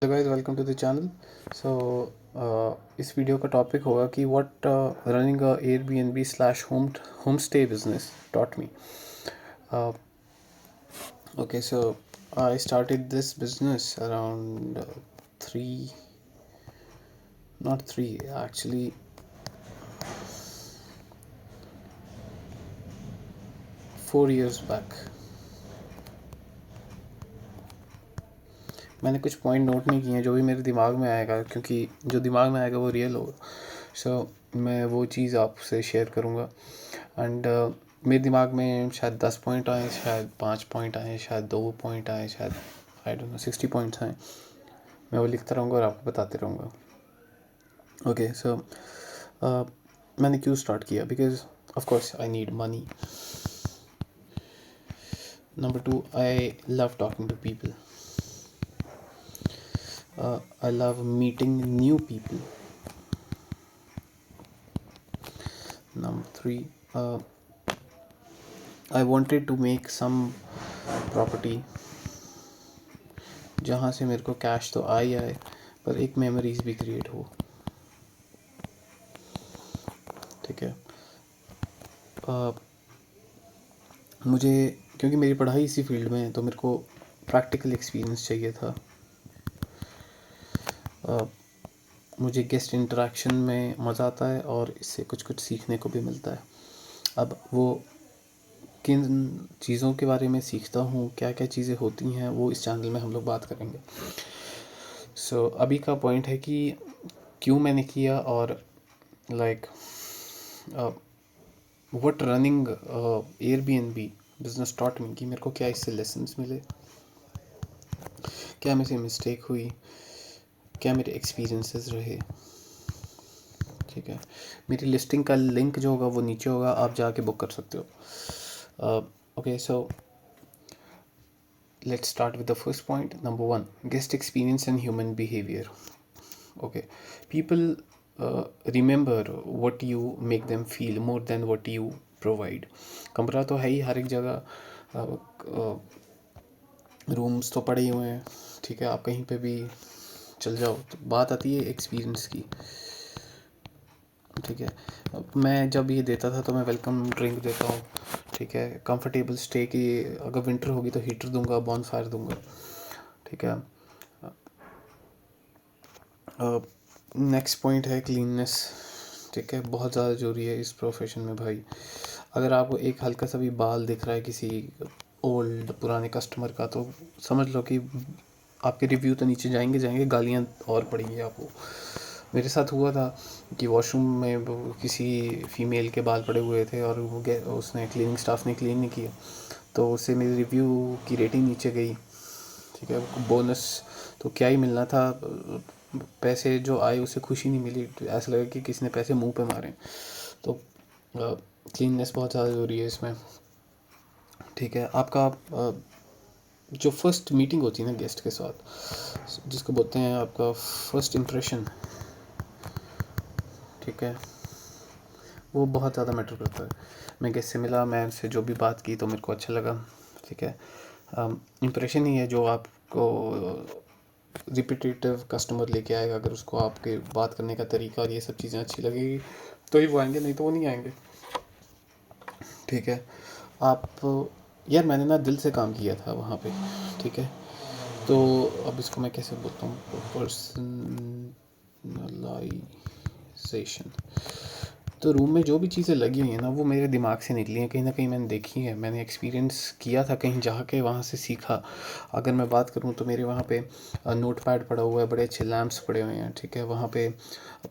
Hello guys, welcome to the channel. So इस video का topic होगा कि what running a Airbnb slash home stay business taught me. Okay, so I started this business around 3 not 3 actually 4 years back. मैंने कुछ point note नहीं किए हैं, जो भी मेरे दिमाग में आएगा, क्योंकि जो दिमाग में आएगा वो रियल होगा। सो मैं वो चीज़ आपसे शेयर करूँगा। एंड मेरे दिमाग में शायद 10 पॉइंट आए, शायद 5 पॉइंट आए, शायद 2 पॉइंट आए, शायद आई डोंट नो 60 पॉइंट्स आए। मैं वो लिखता रहूँगा और आपको बताते रहूँगा। ओके, सो मैंने क्यों स्टार्ट किया? Because of course I need money. Number 2, I love talking to people. I love meeting new people. Number 3, I wanted to make some property जहाँ से मेरे को कैश तो आ ही आए, पर एक मेमोरीज भी क्रिएट हो। ठीक है। मुझे, क्योंकि मेरी पढ़ाई इसी फील्ड में है, तो मेरे को प्रैक्टिकल एक्सपीरियंस चाहिए था। मुझे गेस्ट इंटरेक्शन में मज़ा आता है और इससे कुछ कुछ सीखने को भी मिलता है। अब वो किन चीज़ों के बारे में सीखता हूँ, क्या क्या चीज़ें होती हैं, वो इस चैनल में हम लोग बात करेंगे। सो अभी का पॉइंट है कि क्यों मैंने किया, और like what running Airbnb business taught मी, कि मेरे को क्या इससे लेसन्स मिले, क्या मेरे से मिस्टेक हुई, क्या मेरे एक्सपीरियंसेस रहे। ठीक है। मेरी लिस्टिंग का लिंक जो होगा वो नीचे होगा, आप जाके बुक कर सकते हो। Okay, so let's start with the first point. Number 1, guest experience and human behavior. Okay, people remember what you make them feel more than what you provide. कमरा तो है ही हर एक जगह, रूम्स तो पड़े ही हुए हैं। ठीक है, आप कहीं पे भी चल जाओ, तो बात आती है एक्सपीरियंस की। ठीक है। मैं जब ये देता था तो मैं वेलकम ड्रिंक देता हूँ। ठीक है, कंफर्टेबल स्टे की, अगर विंटर होगी तो हीटर दूंगा, बॉन फायर दूंगा। ठीक है। नेक्स्ट पॉइंट है क्लीननेस। ठीक है, बहुत ज़्यादा ज़रूरी है इस प्रोफेशन में भाई। अगर आपको एक हल्का सा भी बाल दिख रहा है किसी ओल्ड पुराने कस्टमर का, तो समझ लो कि आपके रिव्यू तो नीचे जाएंगे जाएंगे, गालियाँ और पड़ेंगी आपको। मेरे साथ हुआ था कि वॉशरूम में किसी फीमेल के बाल पड़े हुए थे और वो उसने क्लीनिंग स्टाफ ने क्लीन नहीं किया, तो उससे मेरी रिव्यू की रेटिंग नीचे गई। ठीक है, बोनस तो क्या ही मिलना था, पैसे जो आए उससे खुशी नहीं मिली, तो ऐसा लगा कि किसी ने पैसे मुंह पे मारे। तो क्लीननेस बहुत ज़्यादा ज़रूरी है इसमें। ठीक है, आपका जो फर्स्ट मीटिंग होती है ना गेस्ट के साथ, जिसको बोलते हैं आपका फर्स्ट इम्प्रेशन, ठीक है, वो बहुत ज़्यादा मैटर करता है। मैं गेस्ट से मिला, मैं उनसे जो भी बात की तो मेरे को अच्छा लगा। ठीक है, इम्प्रेशन ही है जो आपको रिपीटेटिव कस्टमर लेके आएगा। अगर उसको आपके बात करने का तरीका और ये सब चीज़ें अच्छी लगेगी तो ही वो आएंगे, नहीं तो वो नहीं आएंगे। ठीक है। आप, यार मैंने ना दिल से काम किया था वहाँ पे। ठीक है, तो अब इसको मैं कैसे बोलता हूँ, पर्सनलाइजेशन। तो रूम में जो भी चीज़ें लगी हुई हैं ना, वो मेरे दिमाग से निकली हैं, कहीं ना कहीं मैंने देखी है, मैंने एक्सपीरियंस किया था कहीं जाके, वहाँ से सीखा। अगर मैं बात करूँ तो मेरे वहाँ पे नोट पैड पड़ा हुआ है, बड़े अच्छे लैम्प्स पड़े हुए हैं। ठीक है, वहाँ पे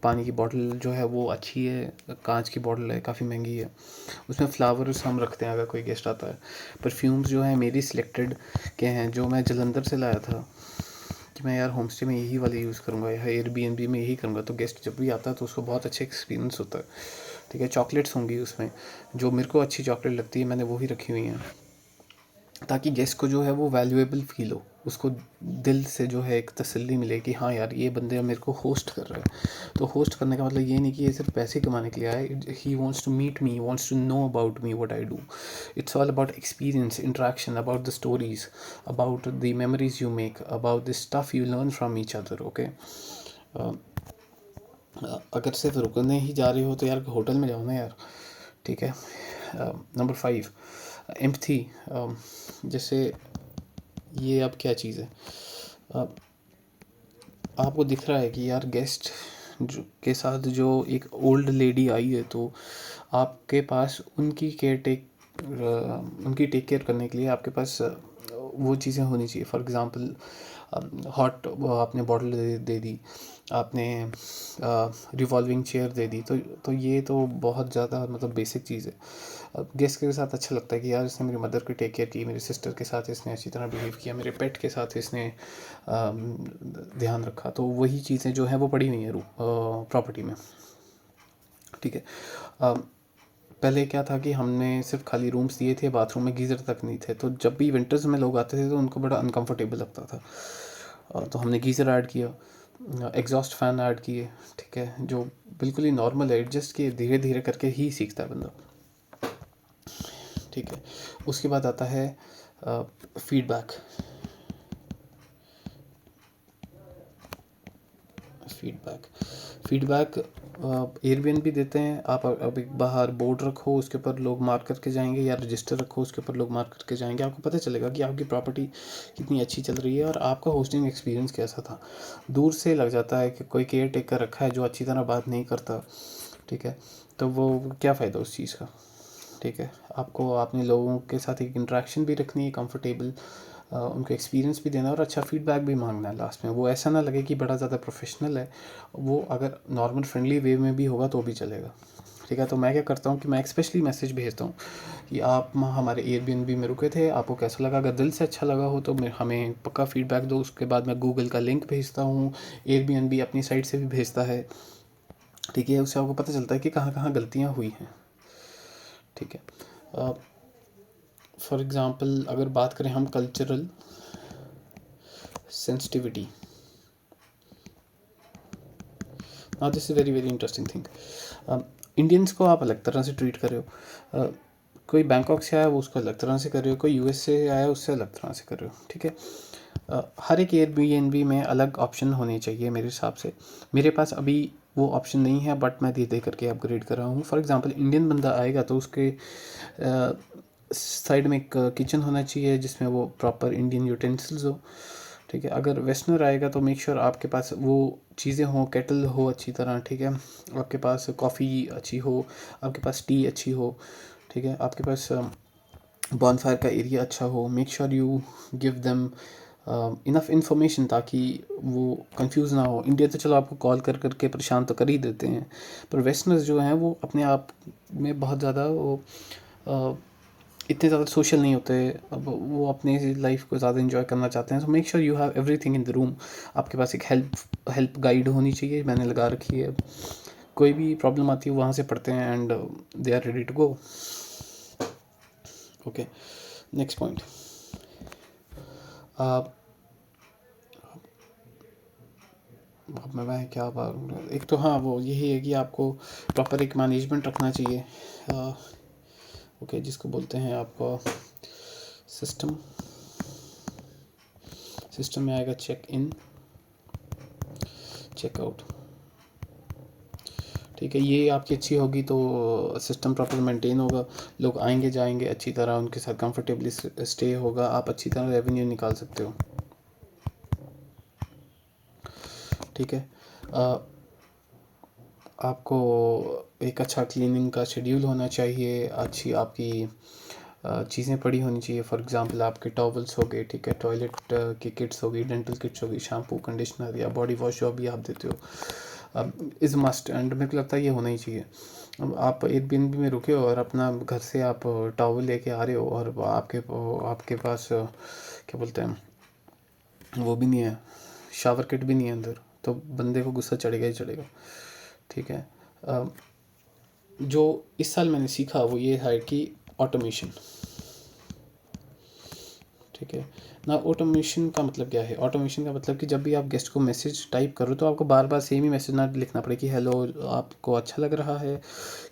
पानी की बॉटल जो है वो अच्छी है, कांच की बॉटल है, काफ़ी महंगी है। उसमें फ्लावर्स हम रखते हैं अगर कोई गेस्ट आता है। परफ्यूम्स जो है मेरी सिलेक्टेड के हैं, जो मैं जलंधर से लाया था कि मैं यार होम स्टे में यही वाले यूज़ करूँगा या एयरबीएनबी में यही करूँगा, तो गेस्ट जब भी आता है तो उसको बहुत अच्छा एक्सपीरियंस होता है। ठीक है, चॉकलेट्स होंगी उसमें, जो मेरे को अच्छी चॉकलेट लगती है मैंने वही रखी हुई हैं। ताकि गेस्ट को जो है वो वैल्यूएबल फील हो, उसको दिल से जो है एक तसल्ली मिले कि हाँ यार ये बंदे मेरे को होस्ट कर रहा है। तो होस्ट करने का मतलब ये नहीं कि ये सिर्फ पैसे कमाने के लिए आए, he wants to meet me, wants to know about me, what I do. It's all about experience, interaction, about the stories, about the memories you make, about the stuff you learn from each other. Okay, अगर सिर्फ रुकने ही जा रहे हो तो यार hotel में जाओ ना यार, ठीक है। Number 5, empathy. जैसे ये अब क्या चीज़ है, आपको दिख रहा है कि यार गेस्ट जो के साथ जो एक ओल्ड लेडी आई है, तो आपके पास उनकी टेक केयर करने के लिए आपके पास वो चीज़ें होनी चाहिए। फॉर एग्ज़ाम्पल हॉट आपने बॉटल दे दी, आपने रिवॉल्विंग चेयर दे दी, तो ये तो बहुत ज़्यादा मतलब बेसिक चीज़ है। अब गेस्ट के साथ अच्छा लगता है कि यार इसने मेरी मदर की टेक केयर की, मेरी सिस्टर के साथ इसने अच्छी तरह बिहेव किया, मेरे पेट के साथ इसने ध्यान रखा। तो वही चीज़ें जो हैं वो पड़ी हुई हैं प्रॉपर्टी में, ठीक है। पहले क्या था कि हमने सिर्फ खाली रूम्स दिए थे, बाथरूम में गीज़र तक नहीं थे, तो जब भी विंटर्स में लोग आते थे तो उनको बड़ा अनकंफर्टेबल लगता था। तो हमने गीज़र ऐड किया, एग्जॉस्ट फ़ैन ऐड किए, ठीक है, जो बिल्कुल ही नॉर्मल है, एडजस्ट किए, धीरे धीरे करके ही सीखता है बंदा, ठीक है। उसके बाद आता है फीडबैक। फीडबैक एयरबीएनबी देते हैं आप। अब एक बाहर बोर्ड रखो, उसके ऊपर लोग मार्क करके जाएंगे, या रजिस्टर रखो, उसके ऊपर लोग मार्क करके जाएंगे, आपको पता चलेगा कि आपकी प्रॉपर्टी कितनी अच्छी चल रही है और आपका होस्टिंग एक्सपीरियंस कैसा था। दूर से लग जाता है कि कोई केयर टेकर रखा है जो अच्छी तरह बात नहीं करता, ठीक है, तो वो क्या फ़ायदा उस चीज़ का, ठीक है। आपको अपने लोगों के साथ एक इंटरेक्शन भी रखनी है, कंफर्टेबल, उनको एक्सपीरियंस भी देना है और अच्छा फीडबैक भी मांगना है लास्ट में। वो ऐसा ना लगे कि बड़ा ज़्यादा प्रोफेशनल है, वो अगर नॉर्मल फ्रेंडली वे में भी होगा तो भी चलेगा, ठीक है। तो मैं क्या करता हूँ कि मैं एक स्पेशली मैसेज भेजता हूँ कि आप हमारे एयरबीएनबी में रुके थे, आपको कैसा लगा। अगर दिल से अच्छा लगा हो तो हमें पक्का फीडबैक दो। उसके बाद मैं गूगल का लिंक भेजता हूँ, एयरबीएनबी अपनी साइट से भी भेजता है, ठीक है। उससे आपको पता चलता है कि कहाँ कहाँ गलतियाँ हुई हैं, ठीक है। फॉर एग्ज़ाम्पल अगर बात करें हम cultural sensitivity, now this is very very interesting thing. Indians को आप अलग तरह से ट्रीट कर रहे हो, कोई बैंकॉक से आया वो उसको अलग तरह से कर रहे हो, कोई यूएस से आया उससे अलग तरह से कर रहे हो, ठीक है। हर एक एयरबीएनबी में अलग ऑप्शन होने चाहिए मेरे हिसाब से। मेरे पास अभी वो ऑप्शन नहीं है, बट मैं धीरे करके अपग्रेड कर रहा हूँ। फॉर एग्ज़ाम्पल इंडियन बंदा आएगा तो उसके साइड में एक किचन होना चाहिए जिसमें वो प्रॉपर इंडियन यूटेंसिल्स हो, ठीक है। अगर वेस्टर्नर आएगा तो मेक श्योर आपके पास वो चीज़ें हों, केटल हो अच्छी तरह, ठीक है, आपके पास कॉफ़ी अच्छी हो, आपके पास टी अच्छी हो, ठीक है, आपके पास बॉनफायर का एरिया अच्छा हो। Make sure you give them enough information ताकि वो कंफ्यूज ना हो। इंडिया तो चलो आपको कॉल कर करके परेशान तो कर ही देते हैं, पर वेस्टर्नर्स जो हैं वो अपने आप में बहुत ज़्यादा वो इतने ज़्यादा सोशल नहीं होते। अब वो अपने लाइफ को ज़्यादा इन्जॉय करना चाहते हैं। So make sure you have everything in the room. आपके पास एक हेल्प गाइड होनी चाहिए, मैंने लगा रखी है। कोई भी प्रॉब्लम आती है वहाँ से पढ़ते हैं and they are ready to go. Okay, next point. अब मैं क्या बात, एक तो हाँ वो यही है कि आपको प्रॉपर एक मैनेजमेंट रखना चाहिए, ओके, जिसको बोलते हैं आपको सिस्टम। सिस्टम में आएगा चेक इन, चेकआउट, ठीक है। ये आपकी अच्छी होगी तो सिस्टम प्रॉपर मेंटेन होगा, लोग आएंगे जाएंगे अच्छी तरह, उनके साथ कंफर्टेबली स्टे होगा, आप अच्छी तरह रेवेन्यू निकाल सकते हो, ठीक है। आपको एक अच्छा क्लीनिंग का शेड्यूल होना चाहिए, अच्छी आपकी चीज़ें पड़ी होनी चाहिए। फॉर एग्जांपल आपके टॉवल्स हो गए, ठीक है, टॉयलेट की किट्स हो गई, डेंटल किट्स हो गई, शैम्पू, कंडीशनर या बॉडी वॉश जो भी आप देते हो इज़ मस्ट, एंड मेरे को लगता है ये होना ही चाहिए। अब आप एयरबीएनबी में रुके हो और अपना घर से आप टॉवल लेके आ रहे हो और आपके पास क्या बोलते हैं वो भी नहीं है, शावर किट भी नहीं है अंदर, तो बंदे को गुस्सा चढ़ेगा ही चढ़ेगा, ठीक है। जो इस साल मैंने सीखा वो ये है कि ऑटोमेशन, ठीक है ना। ऑटोमेशन का मतलब क्या है? ऑटोमेशन का मतलब कि जब भी आप गेस्ट को मैसेज टाइप करो तो आपको बार बार सेम ही मैसेज ना लिखना पड़े कि हेलो, आपको अच्छा लग रहा है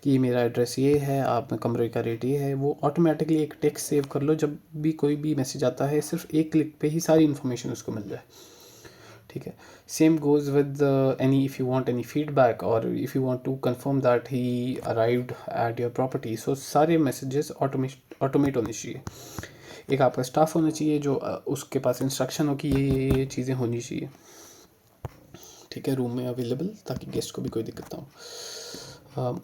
कि मेरा एड्रेस ये है, आप कमरे का रेट ये है। वो ऑटोमेटिकली एक टेक्स्ट सेव कर लो, जब भी कोई भी मैसेज आता है सिर्फ एक क्लिक पे ही सारी इन्फॉर्मेशन उसको मिल जाए। ठीक है। Same goes with any, if you want any feedback और if you want to confirm that he arrived at your property, so सारे मैसेजेस ऑटोमेट होने चाहिए। एक आपका स्टाफ होना चाहिए जो उसके पास इंस्ट्रक्शन हो कि ये चीज़ें होनी चाहिए, ठीक है, रूम में अवेलेबल, ताकि गेस्ट को भी कोई दिक्कत ना हो।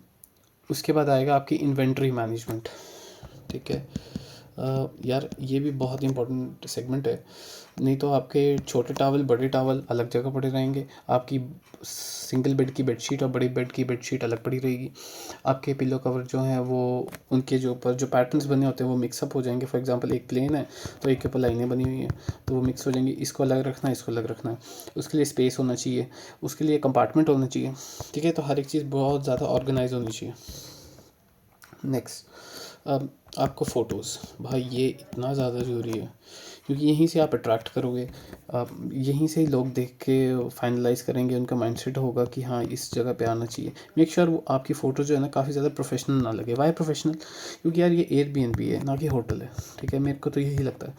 उसके बाद आएगा आपकी इन्वेंट्री मैनेजमेंट। ठीक है। यार ये भी बहुत इंपॉर्टेंट सेगमेंट है, नहीं तो आपके छोटे टावल बड़े टावल अलग जगह पड़े रहेंगे, आपकी सिंगल बेड की बेडशीट और बड़ी बेड की बेडशीट अलग पड़ी रहेगी, आपके पिलो कवर जो हैं वो उनके जो ऊपर जो पैटर्न्स बने होते हैं वो मिक्सअप हो जाएंगे। फॉर एग्जांपल एक प्लेन है तो एक के ऊपर लाइनें बनी हुई हैं तो वो मिक्स हो जाएंगी, इसको अलग रखना है, इसको अलग रखना है, उसके लिए स्पेस होना चाहिए, उसके लिए कंपार्टमेंट होना चाहिए। ठीक है, तो हर एक चीज़ बहुत ज़्यादा ऑर्गेनाइज होनी चाहिए। नेक्स्ट, अब आपको फ़ोटोज़, भाई ये इतना ज़्यादा ज़रूरी है क्योंकि यहीं से आप अट्रैक्ट करोगे, आप यहीं से ही लोग देख के फाइनलाइज करेंगे, उनका माइंडसेट होगा कि हाँ इस जगह पे आना चाहिए। मेक श्योर वो आपकी फ़ोटो जो है ना काफ़ी ज़्यादा प्रोफेशनल ना लगे। Why professional? क्योंकि यार ये एयरबीएनबी है ना कि होटल है। ठीक है, मेरे को तो यही लगता है।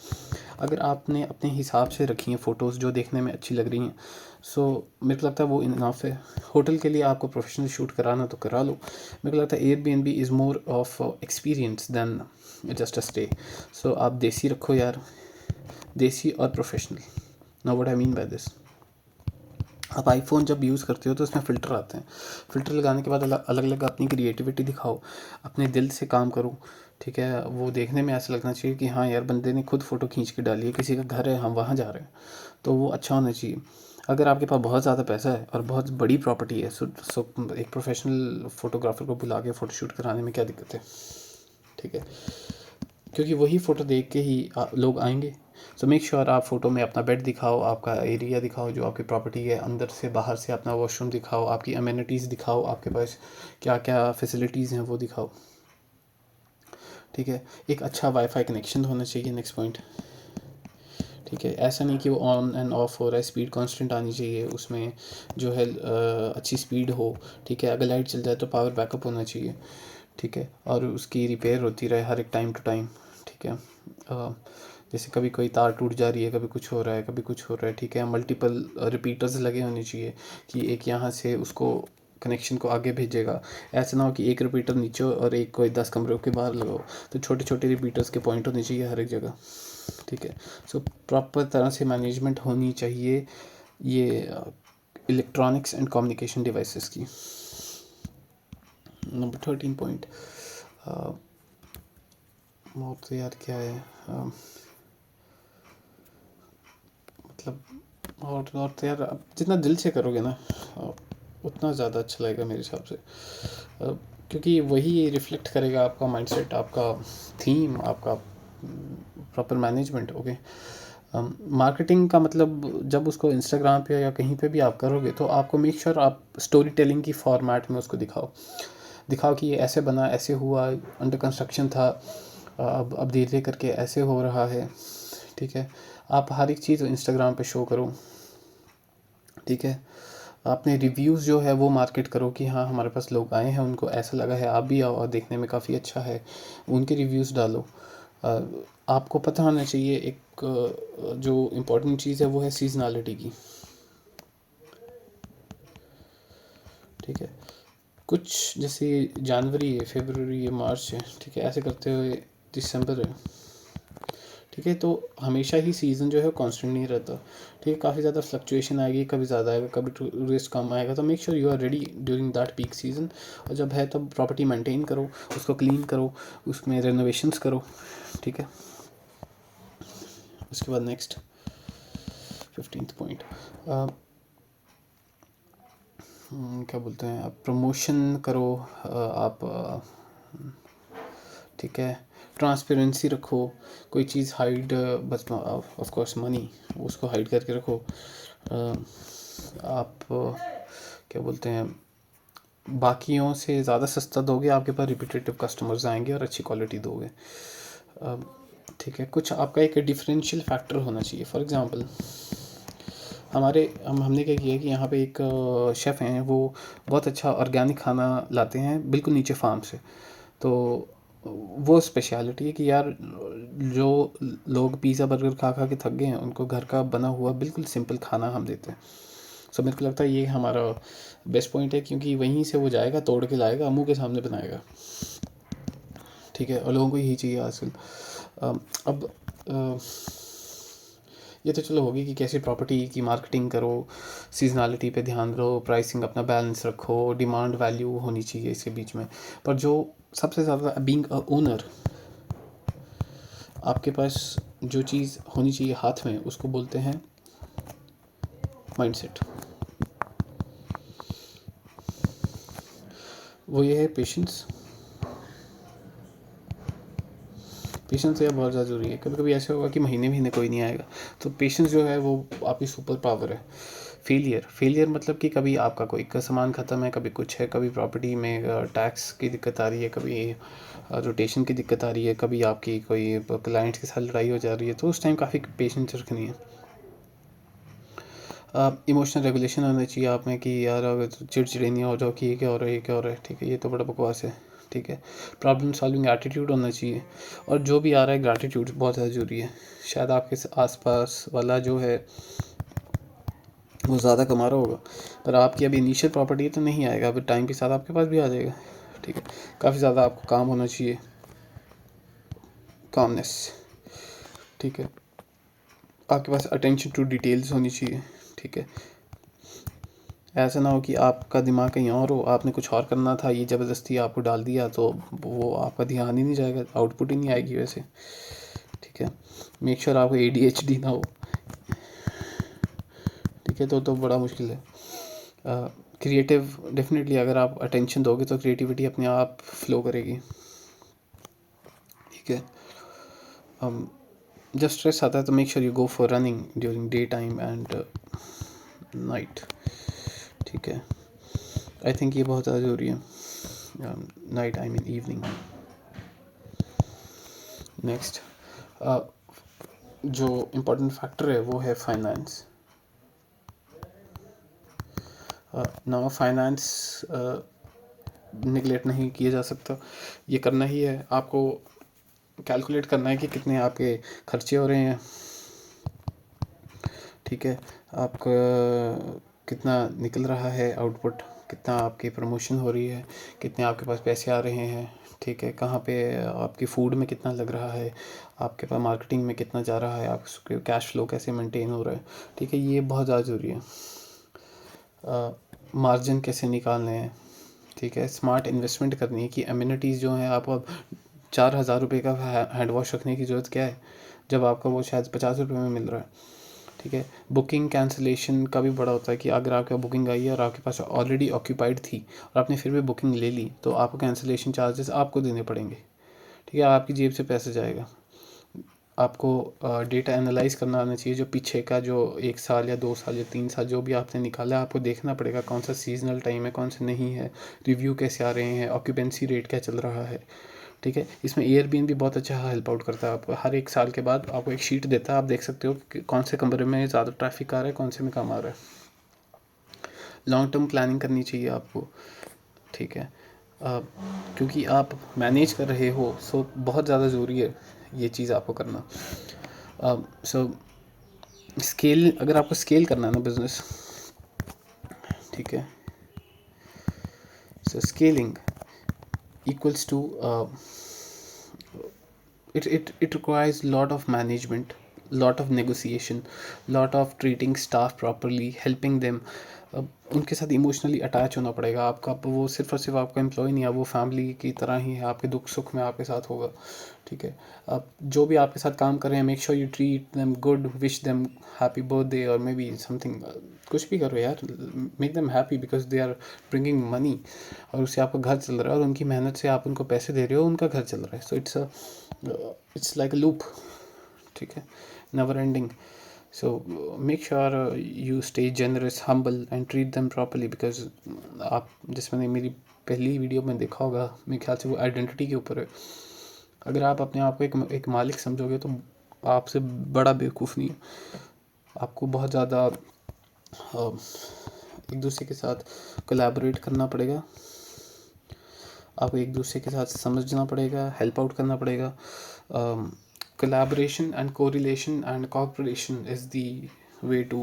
अगर आपने अपने हिसाब से रखी हैं फ़ोटोज़ जो देखने में अच्छी लग रही हैं, सो मेरे को लगता है वो इनफ है। होटल के लिए आपको प्रोफेशनल शूट कराना तो करा लो। मेरे को लगता है Airbnb is more of experience than just a stay. So आप देसी रखो यार, देसी और professional. Now what I mean by this, आप आईफोन जब यूज़ करते हो तो उसमें फ़िल्टर आते हैं। फ़िल्टर लगाने के बाद अलग अलग अपनी क्रिएटिविटी दिखाओ, अपने दिल से काम करो। ठीक है, वो देखने में ऐसा लगना चाहिए कि हाँ यार बंदे ने खुद फ़ोटो खींच के डाली है, किसी का घर है, हम वहाँ जा रहे हैं, तो वो अच्छा होना चाहिए। अगर आपके पास बहुत ज़्यादा पैसा है और बहुत बड़ी प्रॉपर्टी है, सो एक प्रोफेशनल फ़ोटोग्राफर को बुला के फ़ोटोशूट कराने में क्या दिक्कत है? ठीक है, क्योंकि वही फ़ोटो देख के ही लोग आएंगे। सो मेक श्योर आप फ़ोटो में अपना बेड दिखाओ, आपका एरिया दिखाओ जो आपकी प्रॉपर्टी है, अंदर से बाहर से अपना वॉशरूम दिखाओ, आपकी अमेनिटीज़ दिखाओ, आपके पास क्या क्या फैसिलिटीज़ हैं वो दिखाओ। ठीक है, एक अच्छा वाईफाई कनेक्शन होना चाहिए। नेक्स्ट पॉइंट, ठीक है, ऐसा नहीं कि वो ऑन एंड ऑफ हो रहा है, स्पीड कांस्टेंट आनी चाहिए उसमें, जो है अच्छी स्पीड हो। ठीक है, अगर लाइट चल जाए तो पावर बैकअप होना चाहिए। ठीक है, और उसकी रिपेयर होती रहे हर एक टाइम टू टाइम। ठीक है, जैसे कभी कोई तार टूट जा रही है, कभी कुछ हो रहा है, कभी कुछ हो रहा है। ठीक है, मल्टीपल रिपीटर्स लगे होने चाहिए कि एक यहाँ से उसको कनेक्शन को आगे भेजेगा। ऐसा ना हो कि एक रिपीटर नीचे और एक कोई 10 कमरों के बाहर लगाओ, तो छोटे छोटे रिपीटर्स के पॉइंट होने चाहिए हर एक जगह। ठीक है, सो प्रॉपर तरह से मैनेजमेंट होनी चाहिए ये इलेक्ट्रॉनिक्स एंड कम्युनिकेशन डिवाइसेस की। नंबर 13 पॉइंट, वो तो यार क्या है, मतलब और तो यार आप जितना दिल से करोगे ना उतना ज़्यादा अच्छा लगेगा मेरे हिसाब से, क्योंकि वही रिफ्लेक्ट करेगा आपका माइंडसेट, आपका थीम, आपका प्रॉपर मैनेजमेंट। ओके, मार्केटिंग का मतलब जब उसको इंस्टाग्राम पे या कहीं पे भी आप करोगे तो आपको मेक श्योर आप स्टोरी टेलिंग की फॉर्मेट में उसको दिखाओ। दिखाओ कि ये ऐसे बना, ऐसे हुआ, अंडर कंस्ट्रक्शन था, अब धीरे धीरे करके ऐसे हो रहा है। ठीक है, आप हर एक चीज़ इंस्टाग्राम पे शो करो। ठीक है, अपने रिव्यूज़ जो है वो मार्केट करो कि हाँ हमारे पास लोग आए हैं, उनको ऐसा लगा है, आप भी आओ और देखने में काफ़ी अच्छा है, उनके रिव्यूज़ डालो। आपको पता होना चाहिए एक जो इम्पोर्टेंट चीज़ है वो है सीजनलिटी की। ठीक है, कुछ जैसे जनवरी है, फरवरी है, मार्च है, ठीक है, ऐसे करते हुए दिसंबर है। ठीक है, तो हमेशा ही सीज़न जो है कांस्टेंट नहीं रहता। ठीक है, काफ़ी ज़्यादा फ्लक्चुएशन आएगी, कभी ज़्यादा आएगा, कभी टूरिस्ट कम आएगा, तो make sure you are ready during that peak season. और जब है तब प्रॉपर्टी मेंटेन करो, उसको क्लीन करो, उसमें रेनोवेशंस करो। ठीक है, उसके बाद नेक्स्ट 15th पॉइंट, क्या बोलते हैं, आप प्रमोशन करो, आप ठीक है, ट्रांसपेरेंसी रखो, कोई चीज़ हाइड, बस ऑफ कोर्स मनी उसको हाइड करके रखो। आप क्या बोलते हैं, बाकियों से ज़्यादा सस्ता दोगे, आपके पास रिपीटेटिव कस्टमर्स आएंगे और अच्छी क्वालिटी दोगे। ठीक है, कुछ आपका एक डिफरेंशियल फैक्टर होना चाहिए। फॉर एग्ज़ाम्पल हमने क्या किया कि यहाँ पे एक शेफ़ हैं, वो बहुत अच्छा ऑर्गेनिक खाना लाते हैं बिल्कुल नीचे फार्म से। तो वो स्पेशलिटी है कि यार जो लोग पिज़्ज़ा बर्गर खा खा के थक गए हैं, उनको घर का बना हुआ बिल्कुल सिंपल खाना हम देते हैं। सो मेरे को लगता है ये हमारा बेस्ट पॉइंट है, क्योंकि वहीं से वो जाएगा, तोड़ के लाएगा, मुंह के सामने बनाएगा। ठीक है, और लोगों को यही चाहिए आजकल। अब ये तो चलो होगी कि कैसे प्रॉपर्टी की मार्केटिंग करो, सीजनलिटी पे ध्यान दो, प्राइसिंग अपना बैलेंस रखो, डिमांड वैल्यू होनी चाहिए इसके बीच में। पर जो सबसे ज़्यादा बीइंग अ ओनर, आपके पास जो चीज़ होनी चाहिए हाथ में, उसको बोलते हैं माइंडसेट। वो ये है पेशेंस। पेशेंस यार बहुत ज़्यादा ज़रूरी है। कभी कभी ऐसा होगा कि महीने महीने कोई नहीं आएगा, तो पेशेंस जो है वो आपकी सुपर पावर है। फेलियर मतलब कि कभी आपका कोई का सामान ख़त्म है, कभी कुछ है, कभी प्रॉपर्टी में टैक्स की दिक्कत आ रही है, कभी रोटेशन की दिक्कत आ रही है, कभी आपकी कोई क्लाइंट के साथ लड़ाई हो जा रही है, तो उस टाइम काफ़ी पेशेंस रखनी है। इमोशनल रेगुलेशन होना चाहिए आप में कि यार अगर चिड़चिड़े नहीं हो जाओ कि ये क्या हो रहा है, ये क्या हो रहा है। ठीक है, ये तो बड़ा बकवास है। ठीक है, प्रॉब्लम सॉल्विंग एटीट्यूड होना चाहिए, और जो भी आ रहा है ग्रैटिट्यूड बहुत ज़्यादा ज़रूरी है। शायद आपके आसपास वाला जो है वो ज़्यादा कमा रहा होगा, पर आपकी अभी इनिशियल प्रॉपर्टी है तो नहीं आएगा, अभी टाइम के साथ आपके पास भी आ जाएगा। ठीक है, काफ़ी ज़्यादा आपको काम होना चाहिए, कामनेस। ठीक है, आपके पास अटेंशन टू डिटेल्स होनी चाहिए। ठीक है, ऐसा ना हो कि आपका दिमाग कहीं और हो, आपने कुछ और करना था, ये ज़बरदस्ती आपको डाल दिया, तो वो आपका ध्यान ही नहीं जाएगा, आउटपुट ही नहीं आएगी वैसे। ठीक है, मेक श्योर आपको ADHD ना हो। ठीक है, तो बड़ा मुश्किल है। क्रिएटिव डेफिनेटली, अगर आप अटेंशन दोगे तो क्रिएटिविटी अपने आप फ्लो करेगी। ठीक है, जब स्ट्रेस आता है तो make sure you go for running during day time and night. ठीक है, आई थिंक ये बहुत ज़्यादा ज़रूरी है, night I mean evening. Next जो इम्पोर्टेंट फैक्टर है वो है फाइनेंस। ना फाइनेंस निगलेक्ट नहीं किया जा सकता, ये करना ही है आपको। कैलकुलेट करना है कि कितने आपके खर्चे हो रहे हैं। ठीक है, आपका कितना निकल रहा है आउटपुट, कितना आपकी प्रमोशन हो रही है, कितने आपके पास पैसे आ रहे हैं। ठीक है, कहाँ पे आपकी फ़ूड में कितना लग रहा है, आपके पास मार्केटिंग में कितना जा रहा है, आपके कैश फ्लो कैसे मेंटेन हो रहा है। ठीक है, ये बहुत ज़्यादा ज़रूरी है। मार्जिन कैसे निकालने हैं। ठीक है, स्मार्ट इन्वेस्टमेंट करनी है कि एमिनिटीज़ जो हैं, आपको अब 4,000 रुपये का हैंड वॉश रखने की ज़रूरत क्या है, जब आपका वो शायद 50 रुपये में मिल रहा है। ठीक है, बुकिंग कैंसिलेशन का भी बड़ा होता है कि अगर आपका बुकिंग आई है और आपके पास ऑलरेडी ऑक्यूपाइड थी और आपने फिर भी बुकिंग ले ली, तो आपको कैंसिलेशन चार्जेस आपको देने पड़ेंगे। ठीक है, आपकी जेब से पैसे जाएगा। आपको डेटा एनालाइज करना आना चाहिए, जो पीछे का जो 1 साल या 2 साल या 3 साल जो भी आपने निकाला है, आपको देखना पड़ेगा कौन सा सीजनल टाइम है, कौन सा नहीं है, रिव्यू कैसे आ रहे हैं, ऑक्यूपेंसी रेट क्या चल रहा है। ठीक है, इसमें एयरबीएनबी बहुत अच्छा हेल्प आउट करता है। आपको हर 1 साल के बाद आपको एक शीट देता है, आप देख सकते हो कि कौन से कमरे में ज़्यादा ट्रैफिक आ रहा है, कौन से में कम आ रहा है। लॉन्ग टर्म प्लानिंग करनी चाहिए आपको। ठीक है, क्योंकि आप मैनेज कर रहे हो, सो बहुत ज़्यादा ज़रूरी है ये चीज़ आपको करना। सो स्केल, अगर आपको स्केल करना है ना बिज़नेस, ठीक है, so scaling equals to it requires lot of management, lot of negotiation, lot of treating staff properly, helping them। अब उनके साथ इमोशनली अटैच होना पड़ेगा आपका। अब वो सिर्फ और सिर्फ आपका एम्प्लॉय नहीं है, वो फैमिली की तरह ही है, आपके दुख सुख में आपके साथ होगा। ठीक है, अब जो भी आपके साथ काम कर रहे हैं, make sure you treat them good, wish them happy birthday और मे बी समथिंग, कुछ भी करो यार, make them happy because they are bringing money, और उससे आपका घर चल रहा है, और उनकी मेहनत से आप उनको पैसे दे रहे हो, उनका घर चल रहा है। So it's like a loop. ठीक है, never ending. So make sure you stay generous, humble and treat them properly, because आप जिस मैंने मेरी पहली वीडियो में देखा होगा, मेरे ख्याल से वो आइडेंटिटी के ऊपर है। अगर आप अपने आप को एक मालिक समझोगे तो आपसे बड़ा बेवकूफ़ नहीं है। आपको बहुत ज़्यादा एक दूसरे के साथ कोलैबोरेट करना पड़ेगा, आपको एक दूसरे के साथ समझना पड़ेगा, हेल्प आउट करना पड़ेगा। Collaboration and correlation and cooperation is the way to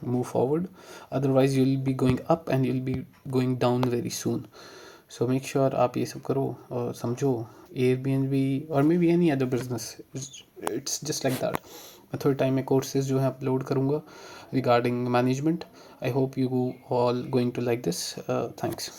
move forward. Otherwise you'll be going up and you'll be going down very soon. So make sure आप ये सब करो और समझो। Airbnb or maybe any other business, it's just like that. मैं थोड़े time में courses जो है अपलोड करूँगा regarding management. I hope you all going to like this. Thanks.